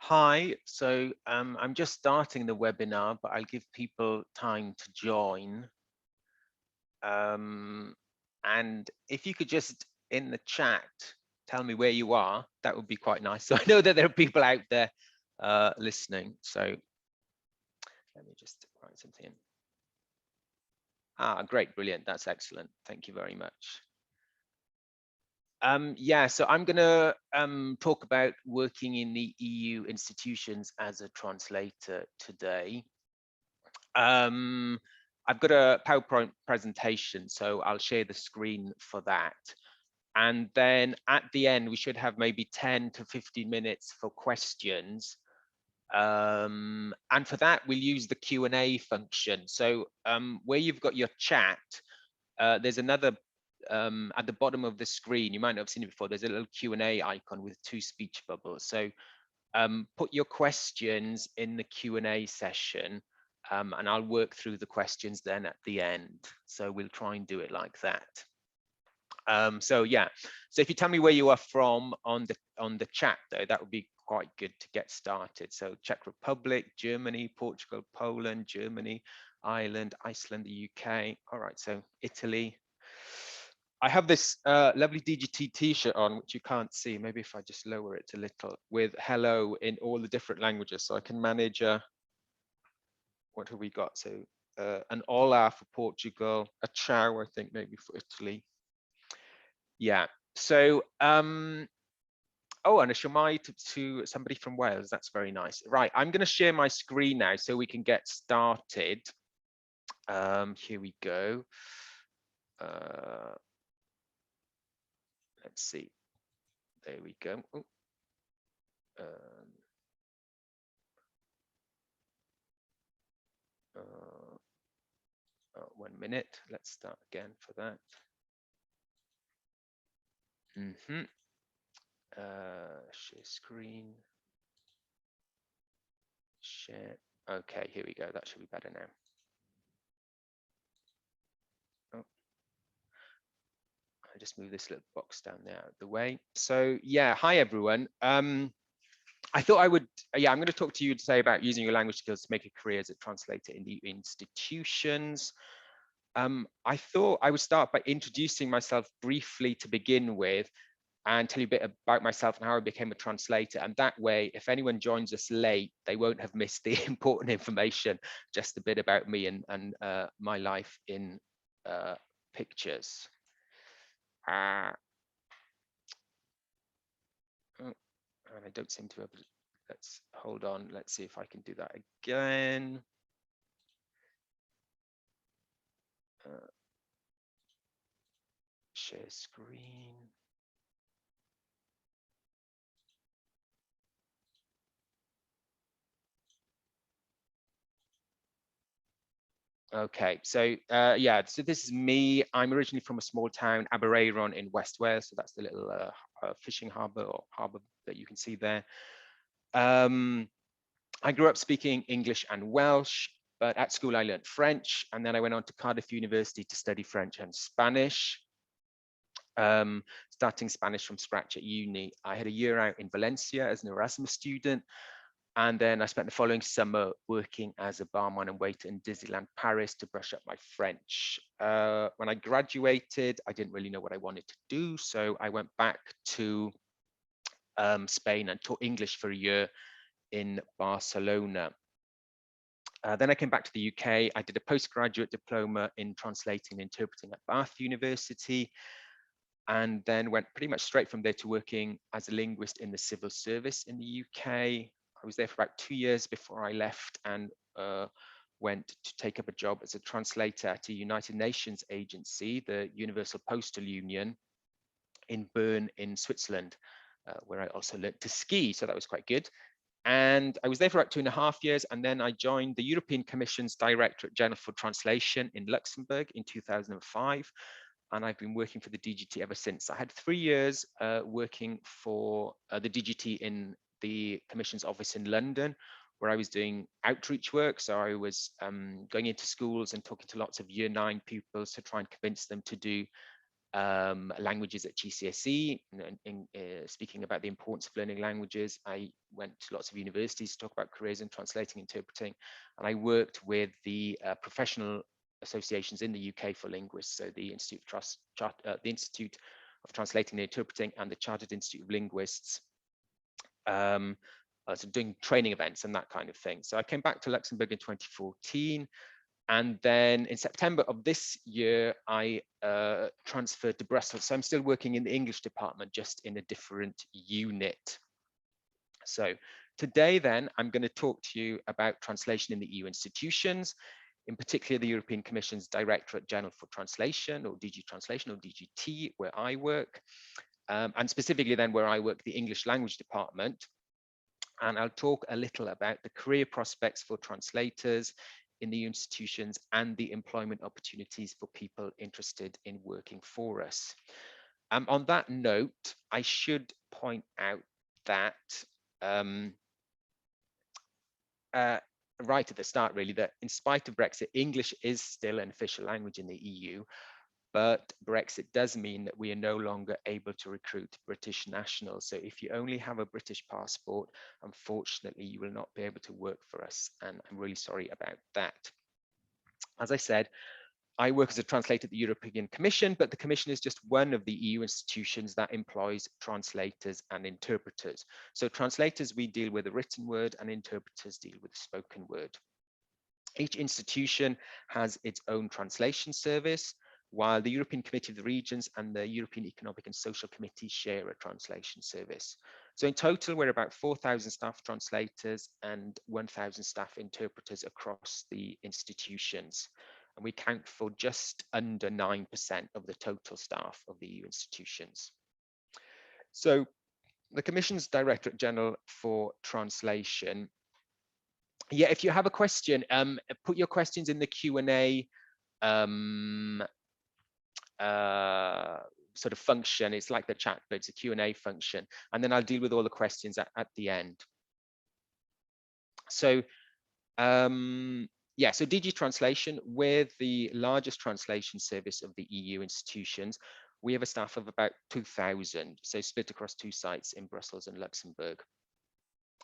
Hi, so I'm just starting the webinar, but I'll give people time to join. And if you could just in the chat tell me where you are, that would be quite nice. So I know that there are people out there listening. So let me just write something in. Ah, great, brilliant. That's excellent. Thank you very much. Yeah, so I'm going to talk about working in the EU institutions as a translator today. I've got a PowerPoint presentation, so I'll share the screen for that. And then at the end, we should have maybe 10 to 15 minutes for questions. And for that, we'll use the Q&A function. So where you've got your chat, there's another at the bottom of the screen. You might not have seen it before. There's a little Q&A icon with 2 speech bubbles. So put your questions in the Q&A session, and I'll work through the questions then at the end. So we'll try and do it like that. So yeah, so if you tell me where you are from on the chat though, that would be quite good to get started. So Czech Republic, Germany, Portugal, Poland, Germany, Ireland, Iceland, the UK. All right, so Italy. I have this lovely DGT t-shirt on, which you can't see. Maybe if I just lower it a little, with hello in all the different languages, so I can manage what have we got? So an hola for Portugal, a ciao, I think maybe for Italy. Yeah. So oh, and a shwmae to somebody from Wales. That's very nice. Right, I'm going to share my screen now so we can get started. Here we go. Let's see. There we go. Oh. 1 minute. Let's start again for that. Share screen. Share. Okay, here we go. That should be better now. Oh. I just move this little box down there out of the way. So yeah, hi everyone. I thought I would, yeah, I'm going to talk to you today about using your language skills to make a career as a translator in the institutions. I thought I would start by introducing myself briefly to begin with and tell you a bit about myself and how I became a translator. And that way, if anyone joins us late, they won't have missed the important information, just a bit about me and my life in pictures. Oh, and I don't seem to have, let's hold on. Let's see if I can do that again. Share screen. Okay, so yeah, so this is me. I'm originally from a small town, Aberaeron in West Wales. So that's the little fishing harbour or harbour that you can see there. I grew up speaking English and Welsh, but at school I learned French, and then I went on to Cardiff University to study French and Spanish. Starting Spanish from scratch at uni. I had a year out in Valencia as an Erasmus student, and then I spent the following summer working as a barman and waiter in Disneyland Paris to brush up my French. When I graduated, I didn't really know what I wanted to do, so I went back to Spain and taught English for a year in Barcelona. Then I came back to the UK. I did a postgraduate diploma in translating and interpreting at Bath University, and then went pretty much straight from there to working as a linguist in the civil service in the UK. I was there for about 2 years before I left and went to take up a job as a translator at a United Nations agency, the Universal Postal Union, in Bern in Switzerland, where I also learned to ski. So that was quite good. And I was there for about 2.5 years, and then I joined the European Commission's Directorate General for Translation in Luxembourg in 2005. And I've been working for the DGT ever since. I had 3 years working for the DGT in the Commission's office in London, where I was doing outreach work. So I was going into schools and talking to lots of Year 9 pupils to try and convince them to do languages at GCSE. Speaking about the importance of learning languages, I went to lots of universities to talk about careers in translating, interpreting, and I worked with the professional associations in the UK for linguists, so the Institute of Translating and Interpreting and the Chartered Institute of Linguists, so doing training events and that kind of thing. So I came back to Luxembourg in 2014. And then in September of this year, I transferred to Brussels. So I'm still working in the English department, just in a different unit. So today then, I'm going to talk to you about translation in the EU institutions, in particular the European Commission's Directorate General for Translation, or DG Translation, or DGT, where I work, and specifically then where I work, the English language department. And I'll talk a little about the career prospects for translators in the institutions and the employment opportunities for people interested in working for us. On that note, I should point out that right at the start, really, that in spite of Brexit, English is still an official language in the EU, but Brexit does mean that we are no longer able to recruit British nationals. So if you only have a British passport, unfortunately, you will not be able to work for us. And I'm really sorry about that. As I said, I work as a translator at the European Commission, but the Commission is just one of the EU institutions that employs translators and interpreters. So translators, we deal with the written word, and interpreters deal with the spoken word. Each institution has its own translation service, while the European Committee of the Regions and the European Economic and Social Committee share a translation service. So in total, we're about 4,000 staff translators and 1,000 staff interpreters across the institutions. And we count for just under 9% of the total staff of the EU institutions. So the Commission's Directorate General for Translation. Yeah, if you have a question, put your questions in the Q&A sort of function. It's like the chat, but it's a Q&A function. And then I'll deal with all the questions at the end. So yeah, so DG Translation, we're the largest translation service of the EU institutions. We have a staff of about 2,000, so split across 2 sites in Brussels and Luxembourg.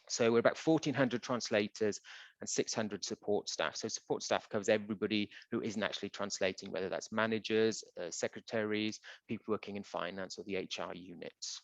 So we're about 1,400 translators and 600 support staff. So support staff covers everybody who isn't actually translating, whether that's managers, secretaries, people working in finance, or the HR units.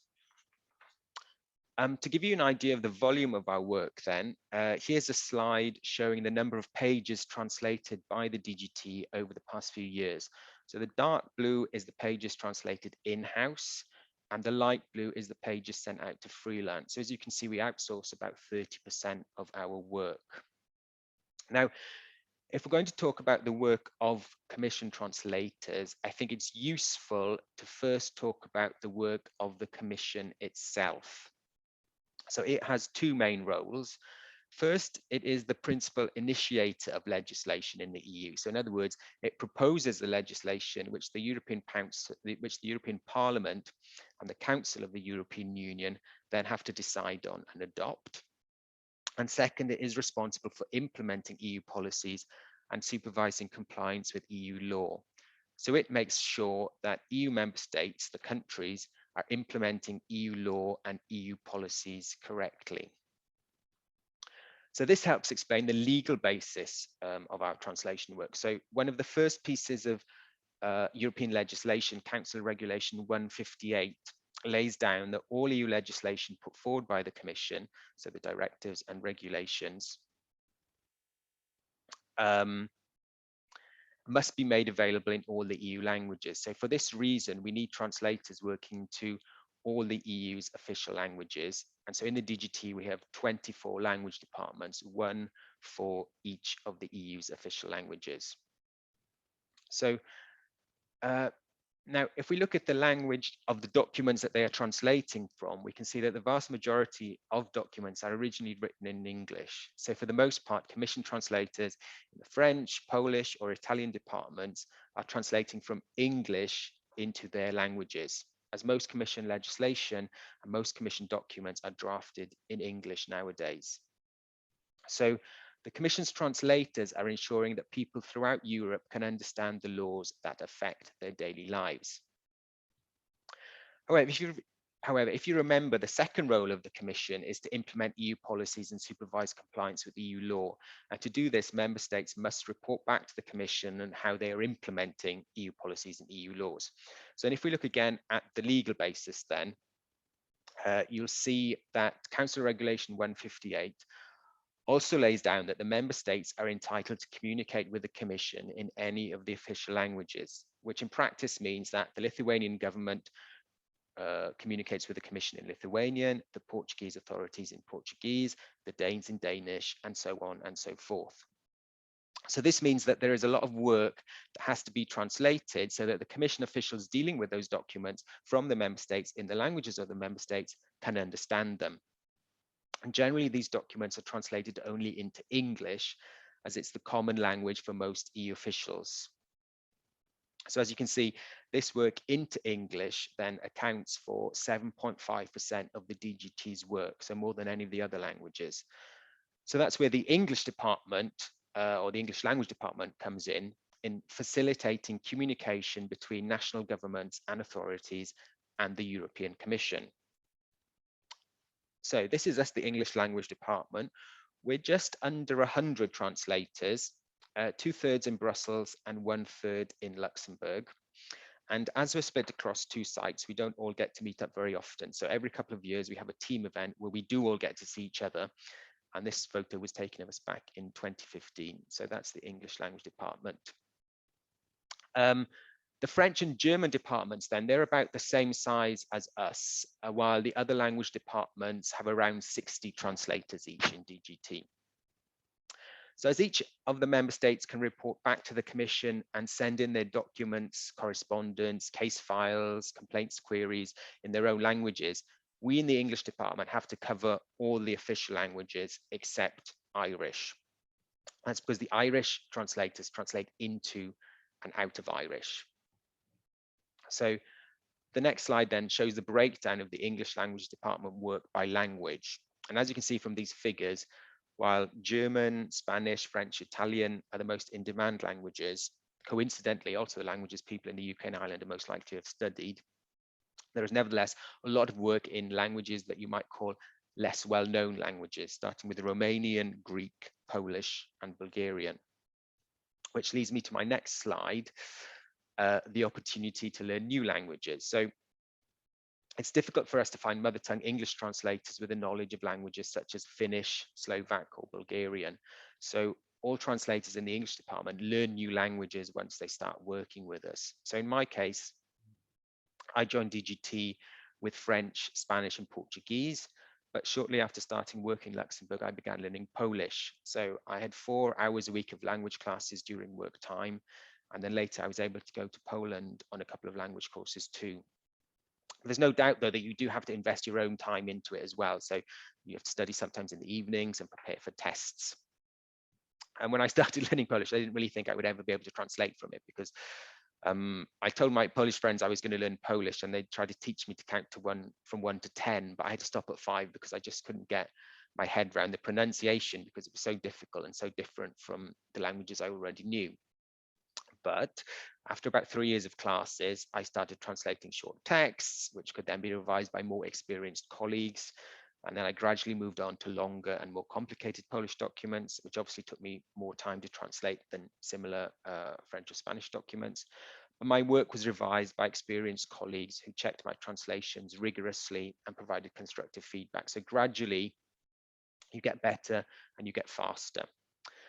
To give you an idea of the volume of our work then, here's a slide showing the number of pages translated by the DGT over the past few years. So the dark blue is the pages translated in-house, and the light blue is the pages sent out to Freelance. So as you can see, we outsource about 30% of our work. Now, if we're going to talk about the work of commission translators, I think it's useful to first talk about the work of the commission itself. So it has 2 main roles. First, it is the principal initiator of legislation in the EU. So in other words, it proposes the legislation which the European Parliament and the Council of the European Union then have to decide on and adopt. And second, it is responsible for implementing EU policies and supervising compliance with EU law. So it makes sure that EU member states, the countries, are implementing EU law and EU policies correctly. So this helps explain the legal basis of our translation work. So one of the first pieces of European legislation, Council Regulation 158, lays down that all EU legislation put forward by the Commission, so the directives and regulations, must be made available in all the EU languages. So for this reason, we need translators working to all the EU's official languages. And so in the DGT, we have 24 language departments, 1 for each of the EU's official languages. So now, if we look at the language of the documents that they are translating from, we can see that the vast majority of documents are originally written in English. So for the most part, commission translators in the French, Polish, or Italian departments are translating from English into their languages, as most commission legislation and most commission documents are drafted in English nowadays. So the Commission's translators are ensuring that people throughout Europe can understand the laws that affect their daily lives. However, if you remember, the second role of the Commission is to implement EU policies and supervise compliance with EU law. And to do this, member states must report back to the Commission on how they are implementing EU policies and EU laws. So if we look again at the legal basis, then you'll see that Council Regulation 158 also lays down that the member states are entitled to communicate with the Commission in any of the official languages, which in practice means that the Lithuanian government communicates with the Commission in Lithuanian, the Portuguese authorities in Portuguese, the Danes in Danish, and so on and so forth. So this means that there is a lot of work that has to be translated so that the Commission officials dealing with those documents from the member states in the languages of the member states can understand them. And generally, these documents are translated only into English, as it's the common language for most EU officials. So as you can see, this work into English then accounts for 7.5% of the DGT's work, so more than any of the other languages. So that's where the English department or the English language department comes in facilitating communication between national governments and authorities and the European Commission. So this is us, the English language department. We're just under 100 translators, 2/3 in Brussels and 1/3 in Luxembourg. And as we're split across two sites, we don't all get to meet up very often. So every couple of years, we have a team event where we do all get to see each other. And this photo was taken of us back in 2015. So that's the English language department. The French and German departments, then, they're about the same size as us, while the other language departments have around 60 translators each in DGT. So as each of the member states can report back to the Commission and send in their documents, correspondence, case files, complaints, queries in their own languages, we in the English department have to cover all the official languages except Irish. That's because the Irish translators translate into and out of Irish. So the next slide then shows the breakdown of the English language department work by language. And as you can see from these figures, while German, Spanish, French, Italian are the most in-demand languages, coincidentally also the languages people in the UK and Ireland are most likely to have studied, there is nevertheless a lot of work in languages that you might call less well-known languages, starting with Romanian, Greek, Polish, and Bulgarian. Which leads me to my next slide, the opportunity to learn new languages. So it's difficult for us to find mother tongue English translators with a knowledge of languages such as Finnish, Slovak, or Bulgarian. So all translators in the English department learn new languages once they start working with us. So in my case, I joined DGT with French, Spanish, and Portuguese. But shortly after starting work in Luxembourg, I began learning Polish. So I had 4 hours a week of language classes during work time. And then later I was able to go to Poland on a couple of language courses too. There's no doubt, though, that you do have to invest your own time into it as well. So you have to study sometimes in the evenings and prepare for tests. And when I started learning Polish, I didn't really think I would ever be able to translate from it because I told my Polish friends I was going to learn Polish and they tried to teach me to count to from 1 to 10, but I had to stop at 5 because I just couldn't get my head around the pronunciation because it was so difficult and so different from the languages I already knew. But after about 3 years of classes, I started translating short texts, which could then be revised by more experienced colleagues. And then I gradually moved on to longer and more complicated Polish documents, which obviously took me more time to translate than similar French or Spanish documents. But my work was revised by experienced colleagues who checked my translations rigorously and provided constructive feedback. So gradually, you get better and you get faster.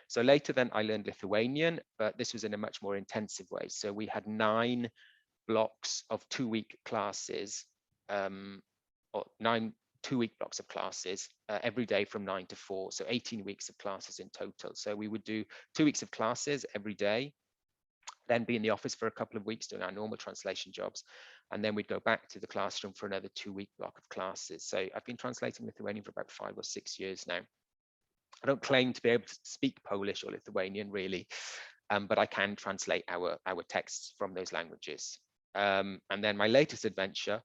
So later then I learned Lithuanian, but this was in a much more intensive way. So we had 9 blocks of 2-week classes, or 9 2-week blocks of classes every day from 9 to 4. So 18 weeks of classes in total. So we would do 2 weeks of classes every day, then be in the office for a couple of weeks doing our normal translation jobs. And then we'd go back to the classroom for another 2-week block of classes. So I've been translating Lithuanian for about 5 or 6 years now. I don't claim to be able to speak Polish or Lithuanian really, but I can translate our texts from those languages. And then my latest adventure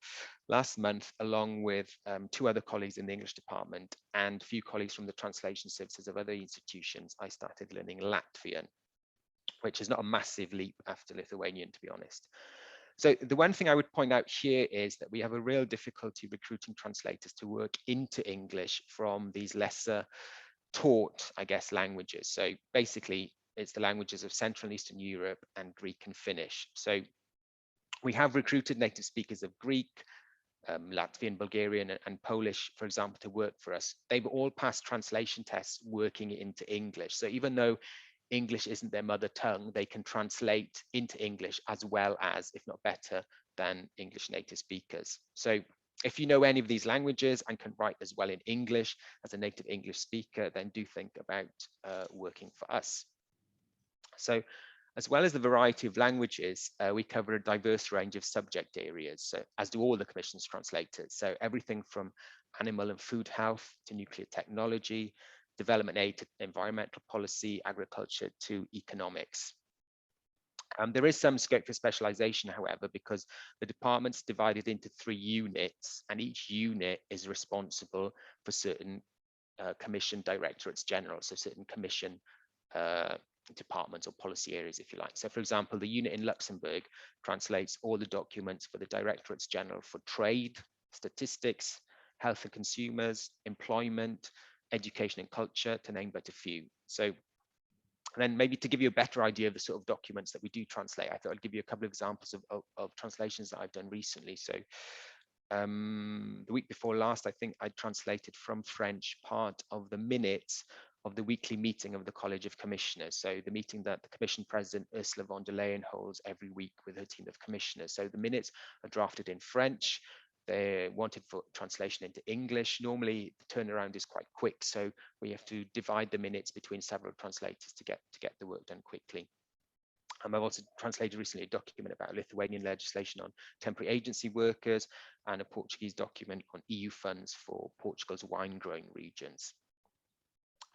last month, along with 2 other colleagues in the English department and a few colleagues from the translation services of other institutions, I started learning Latvian, which is not a massive leap after Lithuanian, to be honest. So the one thing I would point out here is that we have a real difficulty recruiting translators to work into English from these lesser taught, I guess, languages. So basically, it's the languages of Central and Eastern Europe and Greek and Finnish. So we have recruited native speakers of Greek, Latvian, Bulgarian, and Polish, for example, to work for us. They've all passed translation tests working into English. So even though English isn't their mother tongue, they can translate into English as well as, if not better, than English native speakers. So if you know any of these languages and can write as well in English as a native English speaker, then do think about working for us. So as well as the variety of languages, we cover a diverse range of subject areas, so, as do all the Commission's translators. So everything from animal and food health to nuclear technology, development aid to environmental policy, agriculture to economics. There is some scope for specialization, however, because the department's divided into 3 units, and each unit is responsible for certain commission directorates general, so certain commission departments or policy areas, if you like. So for example, the unit in Luxembourg translates all the documents for the directorates general for trade, statistics, health and consumers, employment, education and culture, to name but a few. So and then maybe to give you a better idea of the sort of documents that we do translate, I thought I'd give you a couple of examples of translations that I've done recently. So the week before last, I think I translated from French part of the minutes of the weekly meeting of the College of Commissioners. So the meeting that the Commission President Ursula von der Leyen holds every week with her team of commissioners. So the minutes are drafted in French. They're wanted for translation into English. Normally the turnaround is quite quick, so we have to divide the minutes between several translators to get the work done quickly. I've also translated recently a document about Lithuanian legislation on temporary agency workers and a Portuguese document on EU funds for Portugal's wine growing regions.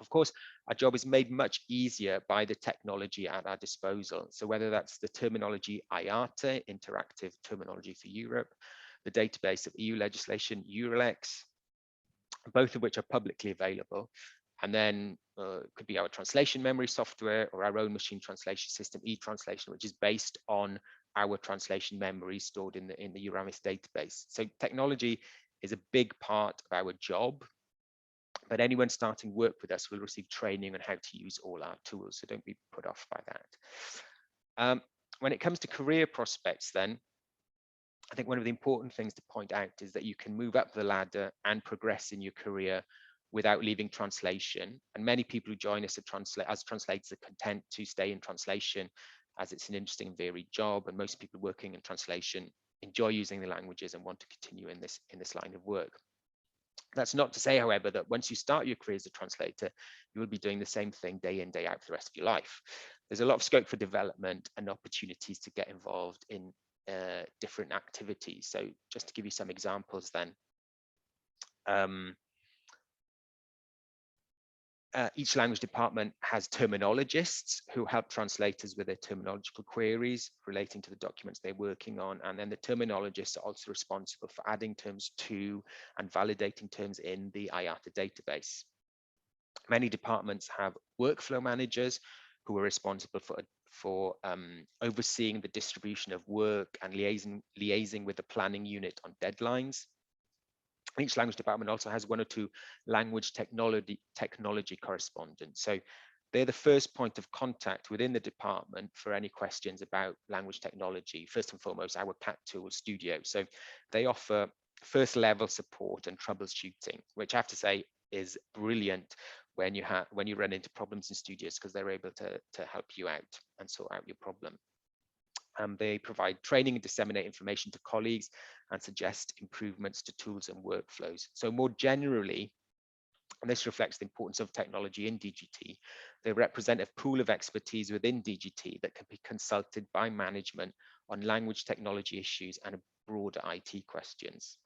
Of course, our job is made much easier by the technology at our disposal. So whether that's the terminology IATA, Interactive Terminology for Europe, the database of EU legislation, Eurolex, both of which are publicly available. And then could be our translation memory software or our own machine translation system, e-translation, which is based on our translation memory stored in the Euramis database. So technology is a big part of our job, but anyone starting work with us will receive training on how to use all our tools. So don't be put off by that. When it comes to career prospects, then, I think one of the important things to point out is that you can move up the ladder and progress in your career without leaving translation. And many people who join us as translators are content to stay in translation, as it's an interesting and varied job. And most people working in translation enjoy using the languages and want to continue in this line of work. That's not to say, however, that once you start your career as a translator, you will be doing the same thing day in, day out for the rest of your life. There's a lot of scope for development and opportunities to get involved in different activities. So just to give you some examples then, each language department has terminologists who help translators with their terminological queries relating to the documents they're working on. And then the terminologists are also responsible for adding terms to and validating terms in the IATA database. Many departments have workflow managers who are responsible for overseeing the distribution of work and liaising with the planning unit on deadlines. Each language department also has 1 or 2 language technology correspondents. So they're the first point of contact within the department for any questions about language technology. First and foremost, our CAT tool Studio. So they offer first level support and troubleshooting, which I have to say is brilliant when you run into problems in Studios, because they're able to help you out and sort out your problem. They provide training and disseminate information to colleagues and suggest improvements to tools and workflows. So more generally, and this reflects the importance of technology in DGT, they represent a pool of expertise within DGT that can be consulted by management on language technology issues and broader IT questions.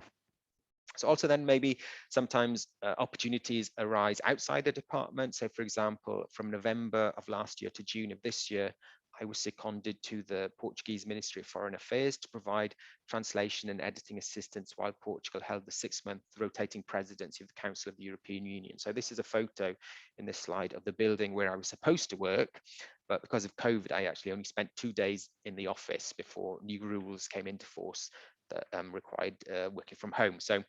So also then maybe sometimes opportunities arise outside the department. So for example, from November of last year to June of this year, I was seconded to the Portuguese Ministry of Foreign Affairs to provide translation and editing assistance while Portugal held the 6-month rotating presidency of the Council of the European Union. So this is a photo in this slide of the building where I was supposed to work. But because of COVID, I actually only spent 2 days in the office before new rules came into force that required working from home. So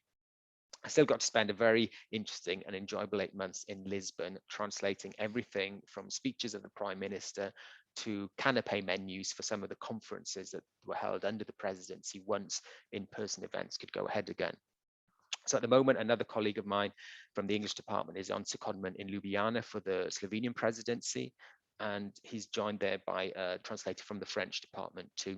I still got to spend a very interesting and enjoyable 8 months in Lisbon, translating everything from speeches of the Prime Minister to canapé menus for some of the conferences that were held under the presidency once in-person events could go ahead again. So at the moment, another colleague of mine from the English department is on secondment in Ljubljana for the Slovenian presidency, and he's joined there by a translator from the French department too.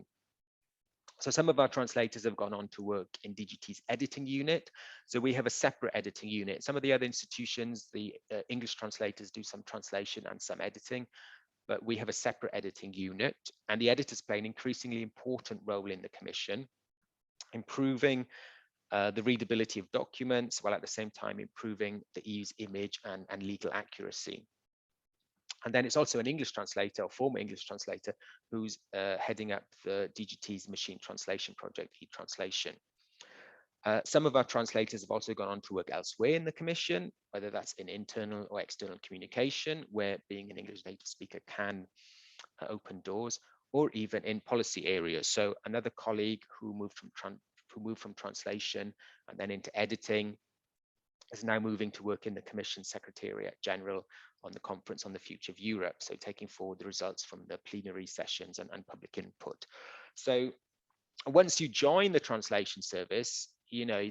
So some of our translators have gone on to work in DGT's editing unit. So we have a separate editing unit. Some of the other institutions, the English translators do some translation and some editing, but we have a separate editing unit, and the editors play an increasingly important role in the Commission, improving the readability of documents, while at the same time improving the EU's image and legal accuracy. And then it's also an English translator, or former English translator, who's heading up the DGT's machine translation project, e-translation. Some of our translators have also gone on to work elsewhere in the Commission, whether that's in internal or external communication, where being an English native speaker can open doors, or even in policy areas. So another colleague who moved from translation and then into editing is now moving to work in the Commission Secretariat General on the Conference on the Future of Europe, so taking forward the results from the plenary sessions and public input. So once you join the translation service, you know,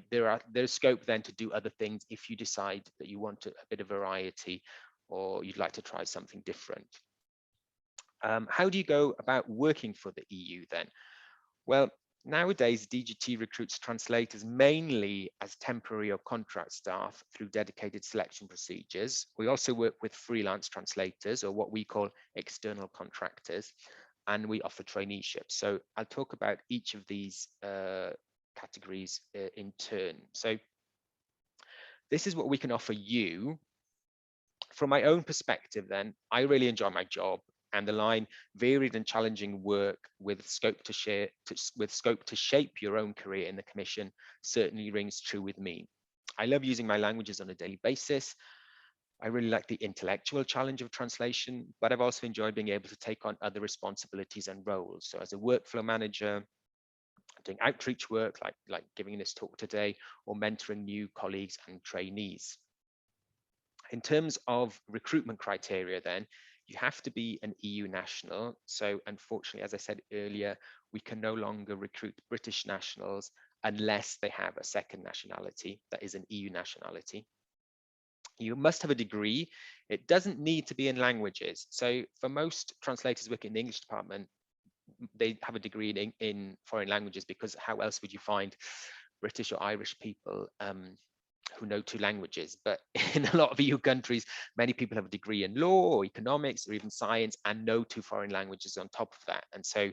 there's scope then to do other things if you decide that you want a bit of variety or you'd like to try something different. How do you go about working for the EU then? Well, nowadays, DGT recruits translators mainly as temporary or contract staff through dedicated selection procedures. We also work with freelance translators, or what we call external contractors, and we offer traineeships. So I'll talk about each of these categories in turn. So this is what we can offer you. From my own perspective then, I really enjoy my job, and the line varied and challenging work with scope to shape your own career in the Commission certainly rings true with me. I love using my languages on a daily basis. I really like the intellectual challenge of translation, but I've also enjoyed being able to take on other responsibilities and roles. So as a workflow manager, doing outreach work like giving this talk today, or mentoring new colleagues and trainees. In terms of recruitment criteria then, you have to be an EU national. So unfortunately, as I said earlier, we can no longer recruit British nationals unless they have a second nationality, that is an EU nationality. You must have a degree. It doesn't need to be in languages. So for most translators working in the English department, they have a degree in foreign languages, because how else would you find British or Irish people who know 2 languages? But in a lot of EU countries, many people have a degree in law or economics or even science and know 2 foreign languages on top of that. And so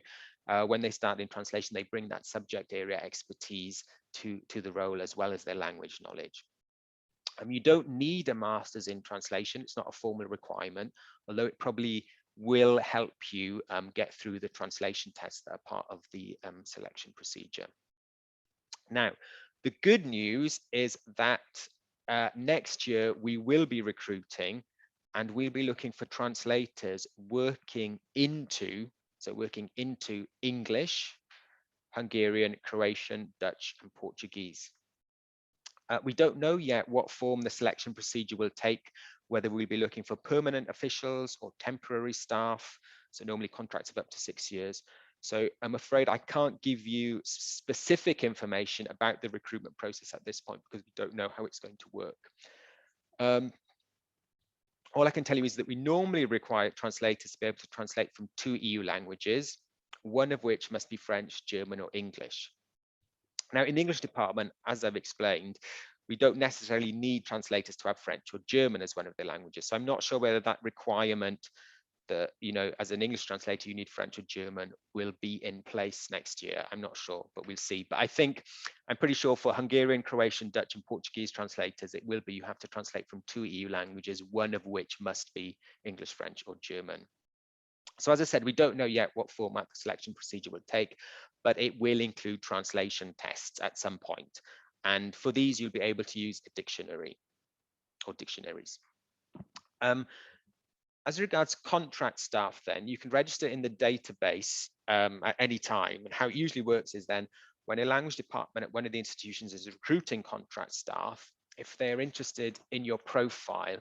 when they start in translation, they bring that subject area expertise to the role, as well as their language knowledge. You don't need a master's in translation. It's not a formal requirement, although it probably will help you get through the translation tests that are part of the selection procedure. Now, the good news is that next year we will be recruiting, and we'll be looking for translators working into English, Hungarian, Croatian, Dutch, and Portuguese. We don't know yet what form the selection procedure will take, whether we'll be looking for permanent officials or temporary staff, so normally contracts of up to 6 years. So I'm afraid I can't give you specific information about the recruitment process at this point, because we don't know how it's going to work. All I can tell you is that we normally require translators to be able to translate from 2 EU languages, one of which must be French, German, or English. Now, in the English department, as I've explained, we don't necessarily need translators to have French or German as one of their languages. So I'm not sure whether that requirement that, you know, as an English translator, you need French or German will be in place next year. I'm not sure, but we'll see. But I'm pretty sure for Hungarian, Croatian, Dutch, and Portuguese translators, it will be you have to translate from 2 EU languages, one of which must be English, French, or German. So as I said, we don't know yet what format the selection procedure will take, but it will include translation tests at some point. And for these, you'll be able to use a dictionary or dictionaries. As regards contract staff, then you can register in the database at any time. And how it usually works is then when a language department at one of the institutions is recruiting contract staff, if they're interested in your profile,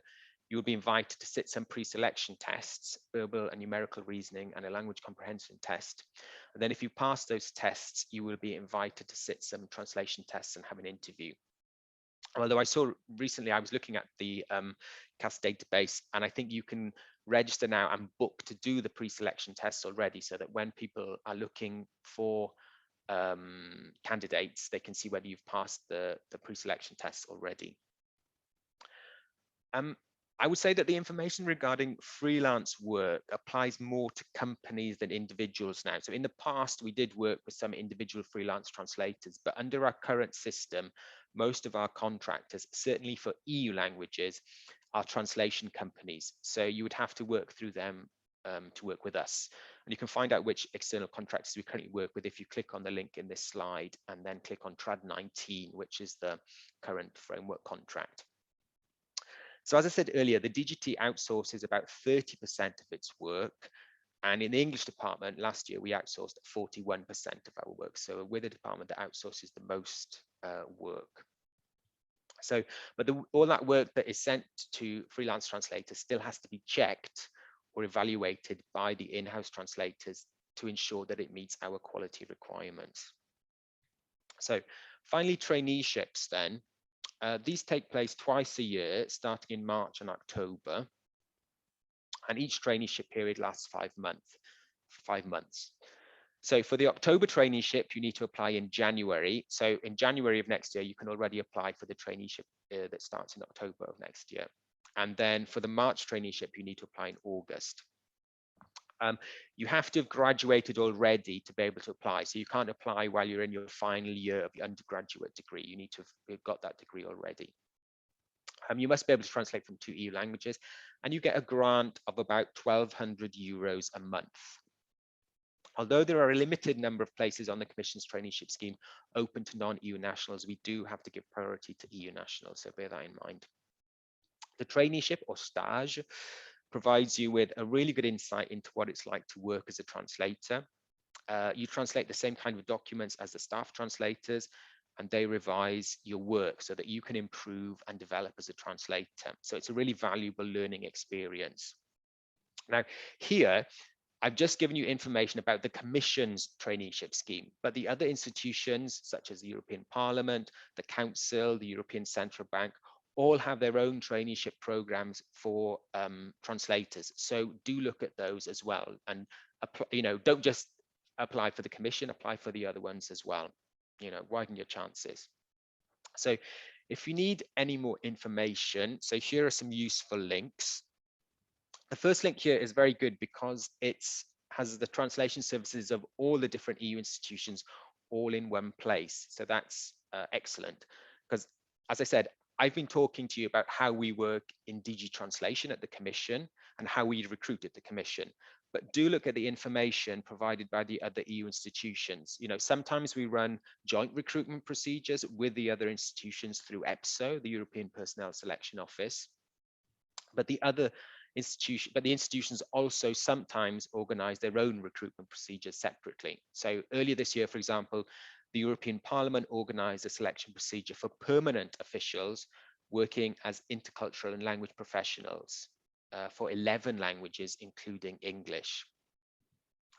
you will be invited to sit some pre-selection tests, verbal and numerical reasoning, and a language comprehension test. And then if you pass those tests, you will be invited to sit some translation tests and have an interview. Although I saw recently, I was looking at the CAS database, and I think you can register now and book to do the pre-selection tests already, so that when people are looking for candidates, they can see whether you've passed the pre-selection tests already. I would say that the information regarding freelance work applies more to companies than individuals now. So in the past, we did work with some individual freelance translators, but under our current system, most of our contractors, certainly for EU languages, are translation companies. So you would have to work through them to work with us. And you can find out which external contractors we currently work with if you click on the link in this slide and then click on Trad 19, which is the current framework contract. So as I said earlier, the DGT outsources about 30% of its work. And in the English department, last year, we outsourced 41% of our work. So we're the department that outsources the most work. So, but all that work that is sent to freelance translators still has to be checked or evaluated by the in-house translators to ensure that it meets our quality requirements. So finally, traineeships then. These take place twice a year, starting in March and October. And each traineeship period lasts 5 months. So for the October traineeship, you need to apply in January. So in January of next year, you can already apply for the traineeship that starts in October of next year. And then for the March traineeship, you need to apply in August. You have to have graduated already to be able to apply. So you can't apply while you're in your final year of your undergraduate degree. You need to have got that degree already. You must be able to translate from 2 EU languages, and you get a grant of about 1,200 euros a month. Although there are a limited number of places on the Commission's traineeship scheme open to non-EU nationals, we do have to give priority to EU nationals, so bear that in mind. The traineeship or stage provides you with a really good insight into what it's like to work as a translator. You translate the same kind of documents as the staff translators, and they revise your work so that you can improve and develop as a translator. So it's a really valuable learning experience. Now, here, I've just given you information about the Commission's traineeship scheme, but the other institutions, such as the European Parliament, the Council, the European Central Bank, all have their own traineeship programs for translators. So do look at those as well, and don't just apply for the Commission, apply for the other ones as well. Widen your chances. So if you need any more information, so here are some useful links. The first link here is very good because it has the translation services of all the different EU institutions all in one place. So that's excellent, because as I said, I've been talking to you about how we work in DG Translation at the Commission and how we recruit at the Commission. But do look at the information provided by the other EU institutions. Sometimes we run joint recruitment procedures with the other institutions through EPSO, the European Personnel Selection Office. But the institutions also sometimes organize their own recruitment procedures separately. So earlier this year, for example, the European Parliament organized a selection procedure for permanent officials working as intercultural and language professionals for 11 languages, including English.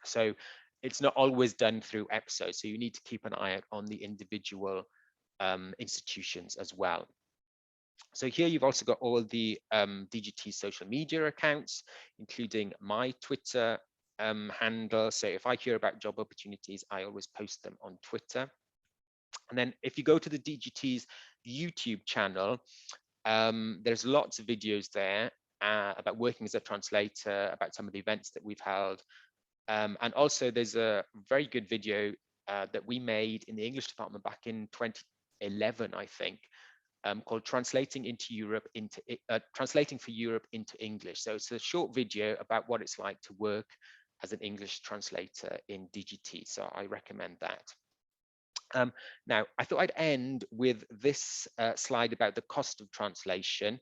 So it's not always done through EPSO, so you need to keep an eye out on the individual institutions as well. So here you've also got all the DGT social media accounts, including my Twitter handle. So if I hear about job opportunities, I always post them on Twitter. And then if you go to the DGT's YouTube channel, there's lots of videos there about working as a translator, about some of the events that we've held. And also there's a very good video that we made in the English department back in 2011, I think, called Translating for Europe into English. So it's a short video about what it's like to work as an English translator in DGT. So I recommend that. Now, I thought I'd end with this slide about the cost of translation.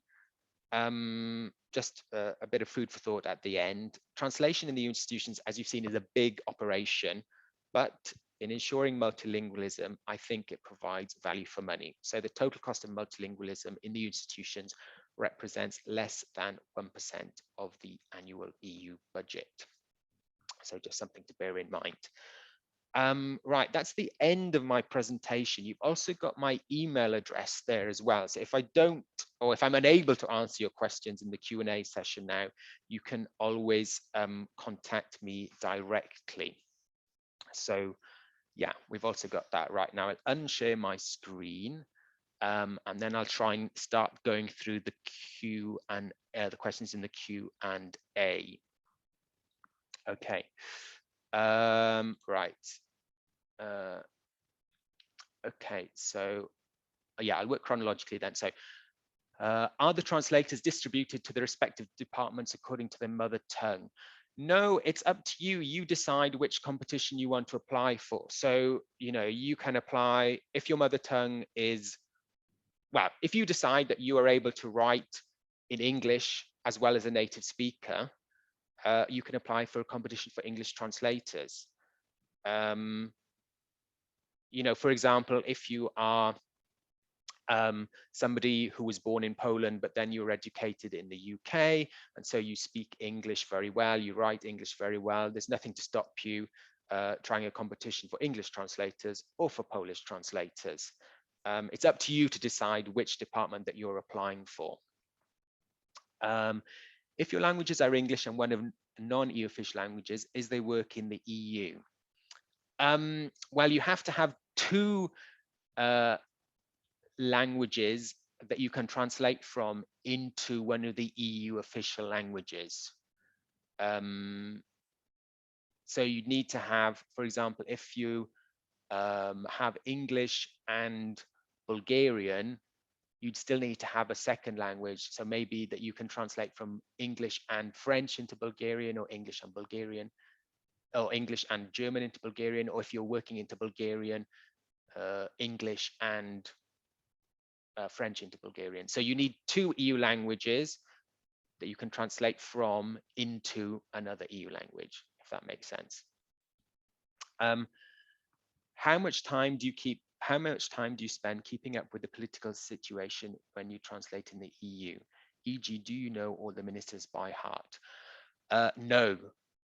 just a bit of food for thought at the end. Translation in the institutions, as you've seen, is a big operation, but in ensuring multilingualism, I think it provides value for money. So the total cost of multilingualism in the institutions represents less than 1% of the annual EU budget. So just something to bear in mind. Right, that's the end of my presentation. You've also got my email address there as well. So if I don't, or if I'm unable to answer your questions in the Q&A session now, you can always contact me directly. So yeah, we've also got that right now. I'll unshare my screen, and then I'll try and start going through the Q and the questions in the Q&A. Okay. Right. Okay, so yeah, I'll work chronologically then. So are the translators distributed to the respective departments according to their mother tongue? No, it's up to you. You decide which competition you want to apply for. So, you know, you can apply if your mother tongue is, well, if you decide that you are able to write in English as well as a native speaker, you can apply for a competition for English translators. You know, for example, if you are somebody who was born in Poland, but then you're educated in the UK, and so you speak English very well, you write English very well, there's nothing to stop you trying a competition for English translators or for Polish translators. It's up to you to decide which department that you're applying for. If your languages are English and one of non-EU official languages, is they work in the EU? Well, you have to have two languages that you can translate from into one of the EU official languages. So you need to have, for example, if you have English and Bulgarian, you'd still need to have a second language. So maybe that you can translate from English and French into Bulgarian, or English and Bulgarian, or English and German into Bulgarian, or if you're working into Bulgarian, English and French into Bulgarian. So you need two EU languages that you can translate from into another EU language, if that makes sense. How much time do you spend keeping up with the political situation when you translate in the EU? E.g., do you know all the ministers by heart? No,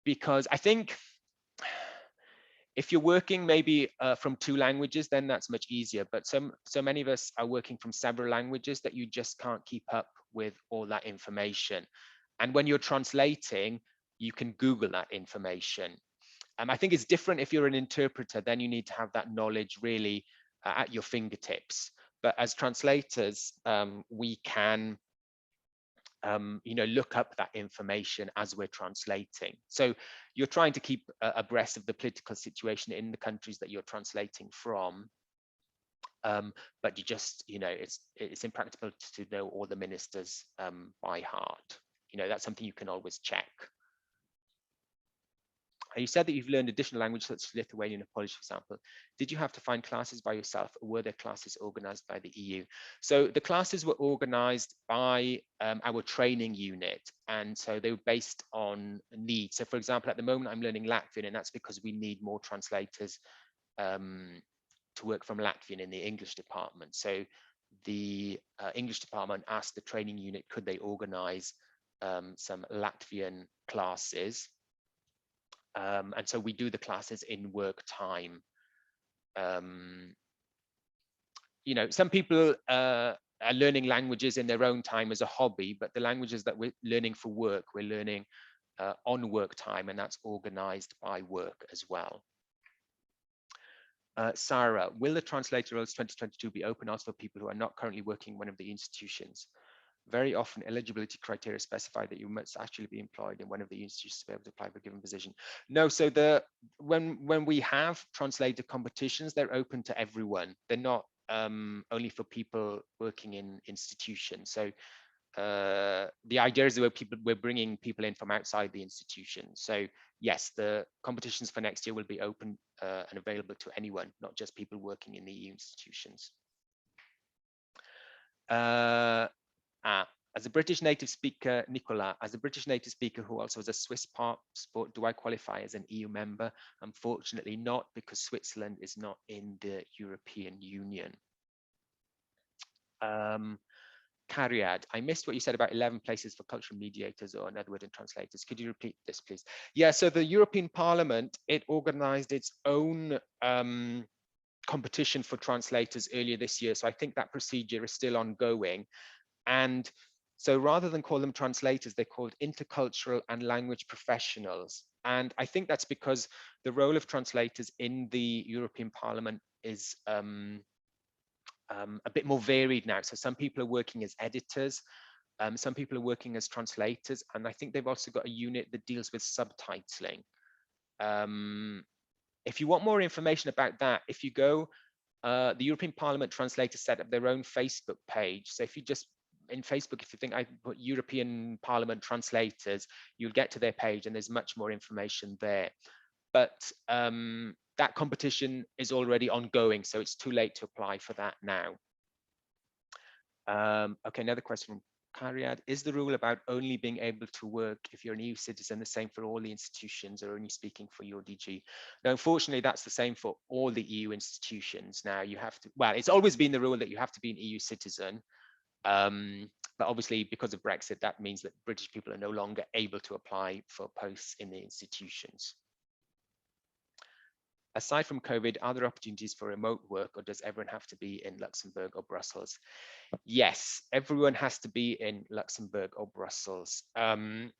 because I think if you're working maybe from two languages, then that's much easier. But so many of us are working from several languages that you just can't keep up with all that information. And when you're translating, you can Google that information. I think it's different if you're an interpreter, then you need to have that knowledge really at your fingertips. But as translators, we can you know, look up that information as we're translating. So you're trying to keep abreast of the political situation in the countries that you're translating from. But you just, you know, it's impractical to know all the ministers by heart. You know, that's something you can always check. You said that you've learned additional languages such as Lithuanian and Polish, for example. Did you have to find classes by yourself, or were there classes organized by the EU? So the classes were organized by our training unit, and so they were based on needs. So for example, at the moment I'm learning Latvian, and that's because we need more translators to work from Latvian in the English department. So the English department asked the training unit, could they organize some Latvian classes? And so we do the classes in work time. You know, some people are learning languages in their own time as a hobby, but the languages that we're learning for work, we're learning on work time, and that's organized by work as well. Sarah, will the translator roles 2022 be open also for people who are not currently working in one of the institutions? Very often eligibility criteria specify that you must actually be employed in one of the institutions to be able to apply for a given position. No, so when we have translator competitions, they're open to everyone. They're not only for people working in institutions. So the idea is that we're bringing people in from outside the institution. So yes, the competitions for next year will be open and available to anyone, not just people working in the EU institutions. As a British native speaker, Nicola, as a British native speaker who also has a Swiss passport, do I qualify as an EU member? Unfortunately not, because Switzerland is not in the European Union. Cariad, I missed what you said about 11 places for cultural mediators or another word in translators. Could you repeat this, please? Yeah, so the European Parliament, it organized its own competition for translators earlier this year. So I think that procedure is still ongoing. And so rather than call them translators, they're called intercultural and language professionals. And I think that's because the role of translators in the European Parliament is a bit more varied now. So some people are working as editors, some people are working as translators, and I think they've also got a unit that deals with subtitling. If you want more information about that, if you go, the European Parliament translators set up their own Facebook page. So if you just in Facebook, if you think I put European Parliament translators, you'll get to their page and there's much more information there. But that competition is already ongoing, so it's too late to apply for that now. Okay, another question from Cariad. Is the rule about only being able to work if you're an EU citizen the same for all the institutions, or only speaking for your DG? Now, unfortunately, that's the same for all the EU institutions. Now you have to, well, it's always been the rule that you have to be an EU citizen. But obviously, because of Brexit, that means that British people are no longer able to apply for posts in the institutions. Aside from COVID, are there opportunities for remote work, or does everyone have to be in Luxembourg or Brussels? Yes, everyone has to be in Luxembourg or Brussels. I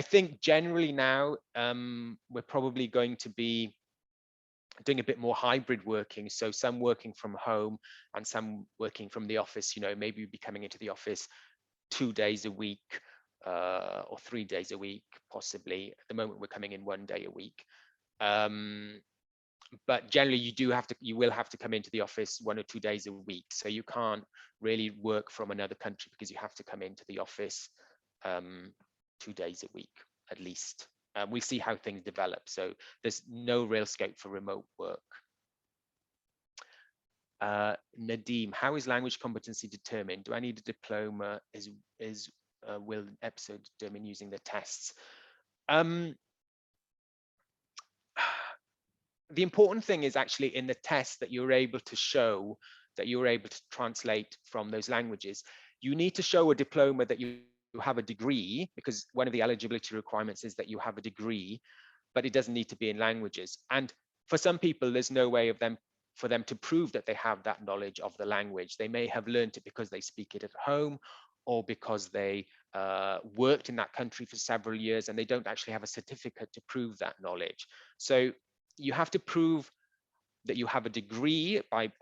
think generally now we're probably going to be doing a bit more hybrid working. So some working from home and some working from the office. You know, maybe we'll be coming into the office 2 days a week or 3 days a week, possibly. At the moment, we're coming in 1 day a week. But generally you will have to come into the office 1 or 2 days a week. So you can't really work from another country because you have to come into the office 2 days a week at least. We'll see how things develop. So there's no real scope for remote work. Nadeem, how is language competency determined? Do I need a diploma? Will episode determine using the tests? The important thing is actually in the test that you're able to show that you're able to translate from those languages. You need to show a diploma that you have a degree, because one of the eligibility requirements is that you have a degree, but it doesn't need to be in languages. And for some people, there's no way for them to prove that they have that knowledge of the language. They may have learned it because they speak it at home, or because they worked in that country for several years and they don't actually have a certificate to prove that knowledge. So you have to prove that you have a degree by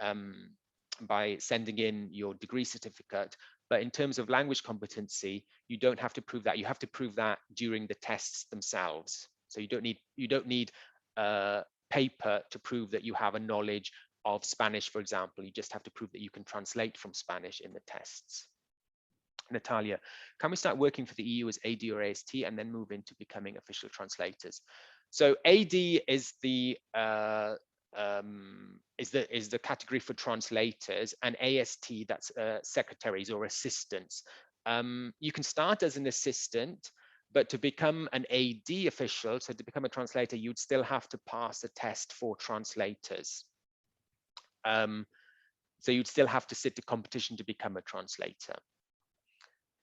sending in your degree certificate. But in terms of language competency, you don't have to prove that. You have to prove that during the tests themselves. So you don't need paper to prove that you have a knowledge of Spanish, for example. You just have to prove that you can translate from Spanish in the tests. Natalia, can we start working for the EU as AD or AST and then move into becoming official translators? So AD is the category for translators, and AST, that's secretaries or assistants. You can start as an assistant, but to become an AD official, so to become a translator, you'd still have to pass a test for translators. So you'd still have to sit the competition to become a translator.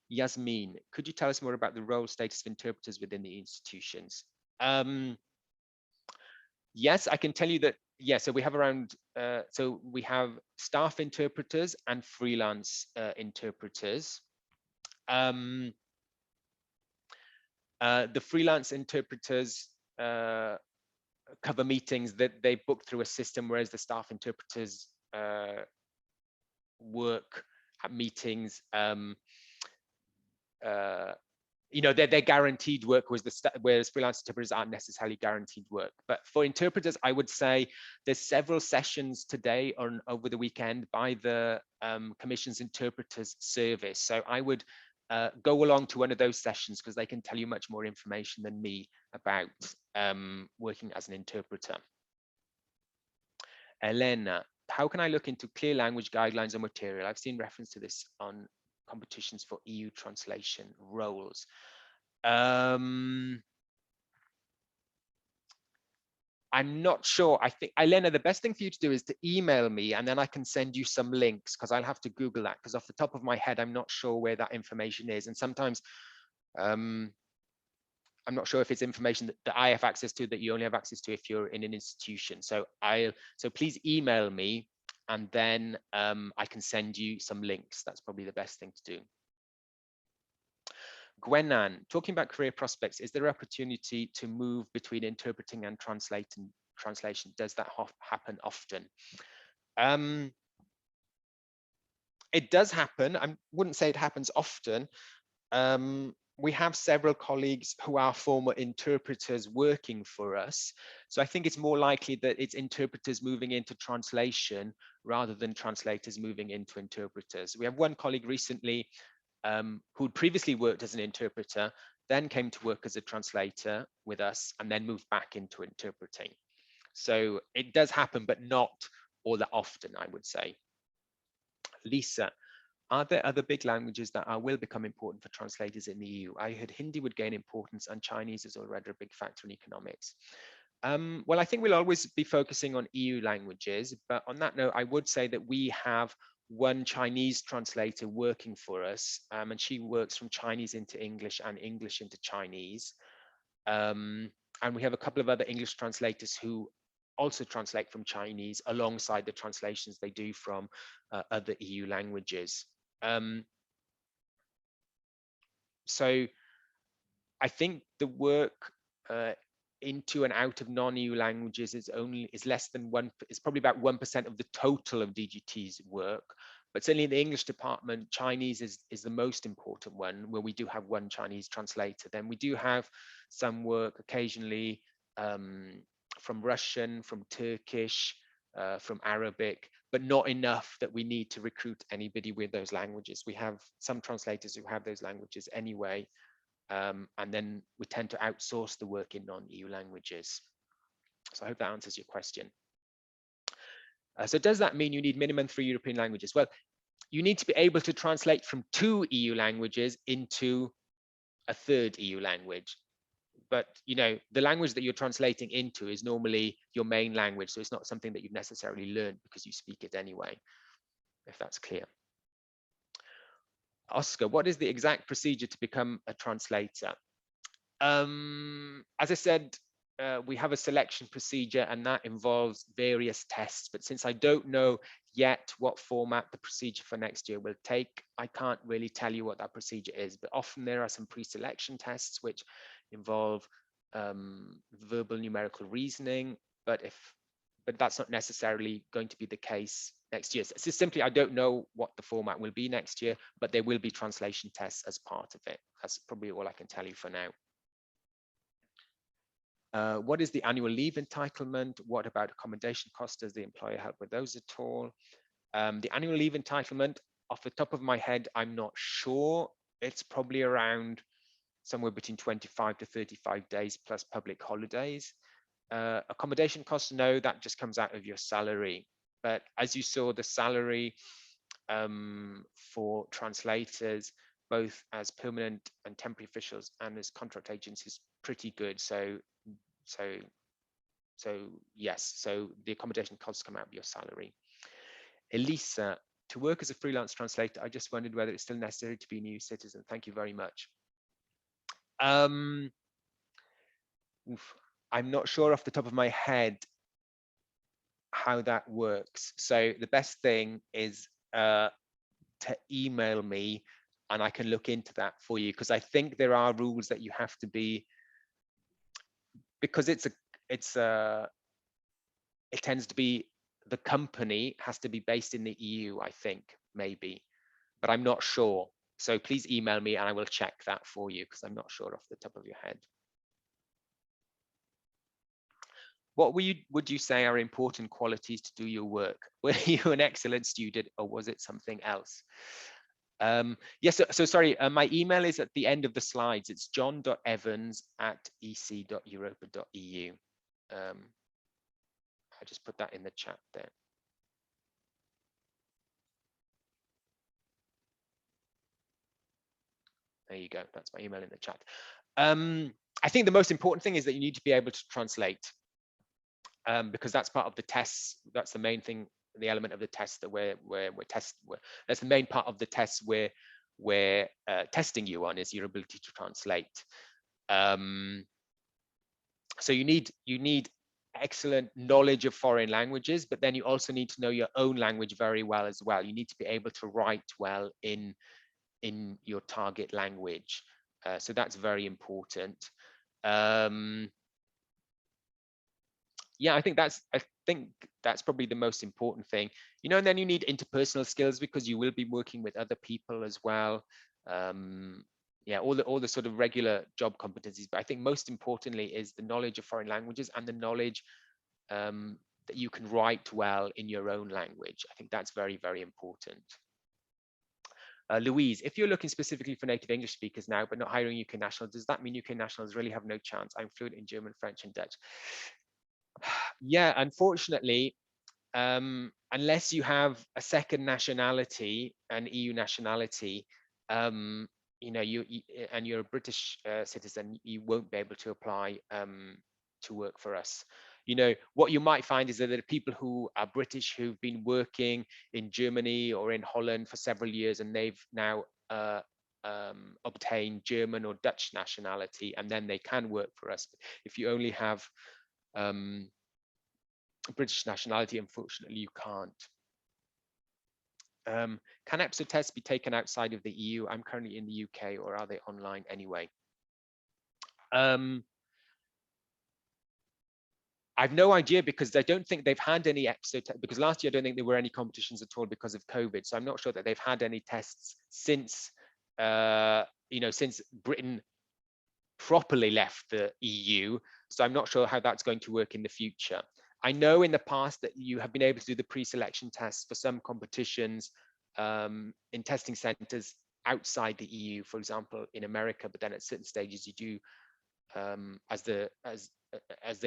Yasmin, could you tell us more about the role status of interpreters within the institutions? Yes, I can tell you that. Yeah, so we have around, so we have staff interpreters and freelance interpreters. The freelance interpreters cover meetings that they book through a system, whereas the staff interpreters work at meetings. You know, they're guaranteed work, whereas freelance interpreters aren't necessarily guaranteed work. But for interpreters, I would say there's several sessions today or over the weekend by the Commission's Interpreters Service. So I would go along to one of those sessions, because they can tell you much more information than me about working as an interpreter. Elena, how can I look into clear language guidelines or material? I've seen reference to this on competitions for EU translation roles. I'm not sure. I think, Elena, the best thing for you to do is to email me, and then I can send you some links, because I'll have to Google that, because off the top of my head, I'm not sure where that information is. And sometimes I'm not sure if it's information that I have access to that you only have access to if you're in an institution. So please email me, and then I can send you some links. That's probably the best thing to do. Gwenan, talking about career prospects, is there opportunity to move between interpreting and translation? Does that happen often? It does happen. I wouldn't say it happens often. We have several colleagues who are former interpreters working for us. So I think it's more likely that it's interpreters moving into translation rather than translators moving into interpreters. We have one colleague recently who'd previously worked as an interpreter, then came to work as a translator with us, and then moved back into interpreting. So it does happen, but not all that often, I would say. Lisa, are there other big languages that will become important for translators in the EU? I heard Hindi would gain importance, and Chinese is already a big factor in economics. Well, I think we'll always be focusing on EU languages, but on that note, I would say that we have one Chinese translator working for us, and she works from Chinese into English and English into Chinese. And we have a couple of other English translators who also translate from Chinese alongside the translations they do from other EU languages. So I think the work into and out of non-EU languages is less than it's probably about 1% of the total of DGT's work. But certainly in the English department, Chinese is the most important one, where we do have one Chinese translator. Then we do have some work occasionally from Russian, from Turkish, from Arabic, but not enough that we need to recruit anybody with those languages. We have some translators who have those languages anyway. And then we tend to outsource the work in non-EU languages. So I hope that answers your question. So does that mean you need minimum 3 European languages? Well, you need to be able to translate from 2 EU languages into a 3rd EU language. But the language that you're translating into is normally your main language, so it's not something that you've necessarily learned because you speak it anyway, if that's clear. Oscar, what is the exact procedure to become a translator? As I said, we have a selection procedure, and that involves various tests. But since I don't know yet what format the procedure for next year will take, I can't really tell you what that procedure is. But often there are some pre-selection tests which involve verbal numerical reasoning. But that's not necessarily going to be the case next year. So simply, I don't know what the format will be next year, but there will be translation tests as part of it. That's probably all I can tell you for now. What is the annual leave entitlement? What about accommodation costs? Does the employer help with those at all? The annual leave entitlement, off the top of my head, I'm not sure. It's probably around somewhere between 25 to 35 days plus public holidays. Accommodation costs, no, that just comes out of your salary. But as you saw, the salary for translators, both as permanent and temporary officials and as contract agents, is pretty good. So yes, so the accommodation costs come out of your salary. Elisa, to work as a freelance translator, I just wondered whether it's still necessary to be an EU citizen. Thank you very much. I'm not sure off the top of my head how that works. So the best thing is to email me, and I can look into that for you, because I think there are rules that you have to be, because it tends to be, the company has to be based in the EU, I think, maybe, but I'm not sure. So please email me and I will check that for you, because I'm not sure off the top of your head. What would you say are important qualities to do your work? Were you an excellent student, or was it something else? Yes, so sorry, my email is at the end of the slides. It's john.evans@ec.europa.eu. I just put that in the chat there. There you go. That's my email in the chat. I think the most important thing is that you need to be able to translate, because that's part of the tests. That's the main thing, the element of the test that that's the main part of the tests we're testing you on, is your ability to translate. So you need excellent knowledge of foreign languages, but then you also need to know your own language very well as well. You need to be able to write well in your target language. So that's very important. Yeah, I think that's probably the most important thing. You know, and then you need interpersonal skills, because you will be working with other people as well. Yeah, all the sort of regular job competencies, but I think most importantly is the knowledge of foreign languages and the knowledge that you can write well in your own language. I think that's very, very important. Louise, if you're looking specifically for native English speakers now, but not hiring UK nationals, does that mean UK nationals really have no chance? I'm fluent in German, French, and Dutch. Yeah, unfortunately, unless you have a second nationality, an EU nationality, you know, and you're a British citizen, you won't be able to apply to work for us. You know, what you might find is that there are people who are British who've been working in Germany or in Holland for several years, and they've now obtained German or Dutch nationality, and then they can work for us. But if you only have British nationality, unfortunately, you can't. Can episode tests be taken outside of the EU? I'm currently in the UK, or are they online anyway? I've no idea, because I don't think they've had any episode tests, because last year I don't think there were any competitions at all because of COVID. So I'm not sure that they've had any tests since, you know, since Britain properly left the EU. So I'm not sure how that's going to work in the future. I know in the past that you have been able to do the pre-selection tests for some competitions in testing centers outside the EU, for example, in America, but then at certain stages you do, as they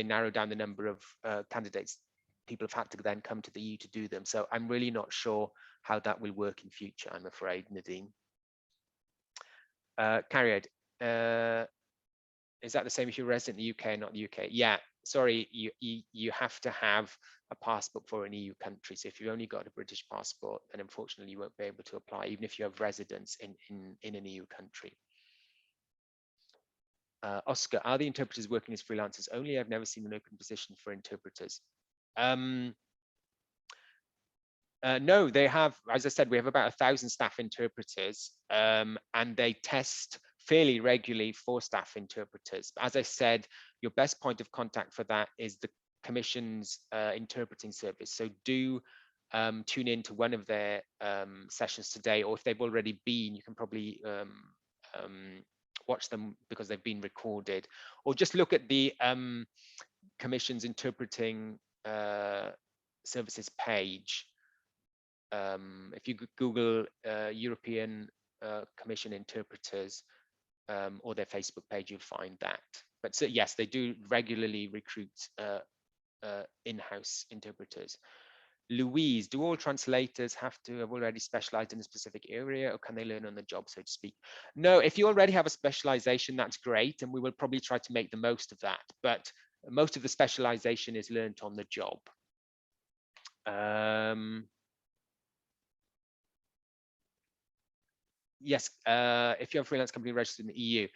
narrow down the number of candidates, people have had to then come to the EU to do them. So I'm really not sure how that will work in future, I'm afraid, Nadine. Carried. Is that the same if you're resident in the UK, not the UK? Yeah, sorry, you have to have a passport for an EU country. So if you've only got a British passport, then unfortunately you won't be able to apply, even if you have residence in an EU country. Oscar, are the interpreters working as freelancers only? I've never seen an open position for interpreters. No, they have, as I said, we have about 1,000 staff interpreters, and they test fairly regularly for staff interpreters. As I said, your best point of contact for that is the Commission's interpreting service. So do tune in to one of their sessions today, or if they've already been, you can probably watch them because they've been recorded, or just look at the Commission's interpreting services page. If you Google European Commission interpreters or their Facebook page, you'll find that. But so, yes, they do regularly recruit in-house interpreters. Louise, do all translators have to have already specialized in a specific area, or can they learn on the job, so to speak? No, if you already have a specialization, that's great, and we will probably try to make the most of that. But most of the specialization is learned on the job. Yes, if you have a freelance company registered in the EU,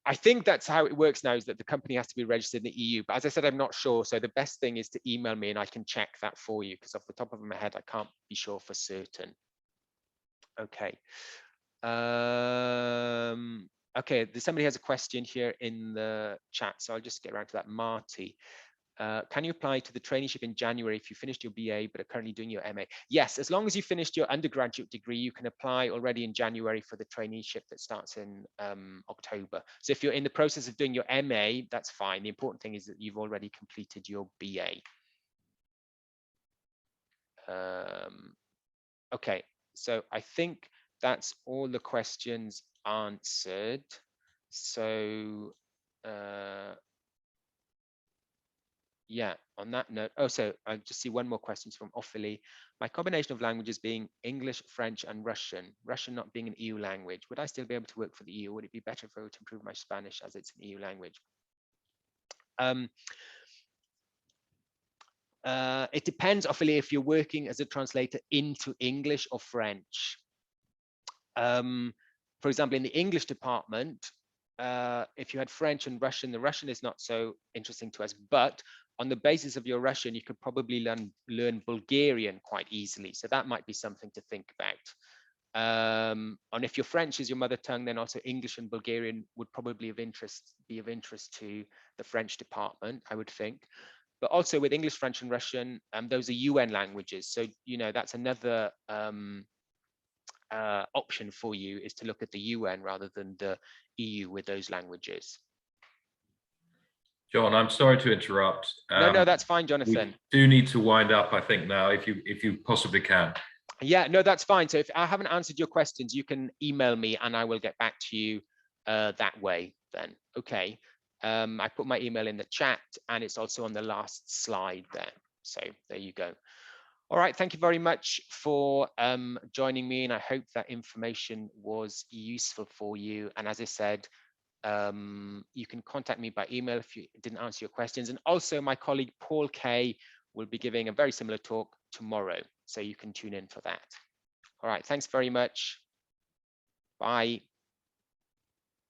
I think that's how it works now, is that the company has to be registered in the EU. But as I said, I'm not sure. So the best thing is to email me and I can check that for you, because off the top of my head, I can't be sure for certain. Okay. Okay, somebody has a question here in the chat, so I'll just get around to that. Marty. Can you apply to the traineeship in January if you finished your BA but are currently doing your MA? Yes, as long as you finished your undergraduate degree, you can apply already in January for the traineeship that starts in October. So if you're in the process of doing your MA, that's fine. The important thing is that you've already completed your BA. Okay, so I think that's all the questions answered. So yeah. on that note, so I just see one more question from Ophelie. My combination of languages being English, French, and Russian, Russian not being an EU language, would I still be able to work for the EU? Would it be better for me to improve my Spanish as it's an EU language? It depends, Ophelie, if you're working as a translator into English or French. For example, in the English department, if you had French and Russian, the Russian is not so interesting to us, but on the basis of your Russian, you could probably learn Bulgarian quite easily. So that might be something to think about. And if your French is your mother tongue, then also English and Bulgarian would probably be of interest to the French department, I would think. But also with English, French, and Russian, those are UN languages. So, you know, that's another option for you, is to look at the UN rather than the EU with those languages. John, I'm sorry to interrupt. No, that's fine, Jonathan. We do need to wind up, I think, now, if you possibly can. Yeah, no, that's fine. So if I haven't answered your questions, you can email me and I will get back to you that way then. Okay. I put my email in the chat and it's also on the last slide there. So there you go. All right, thank you very much for joining me, and I hope that information was useful for you. And as I said, you can contact me by email if you didn't answer your questions. And also my colleague Paul Kay will be giving a very similar talk tomorrow, so you can tune in for that. All right, thanks very much. Bye.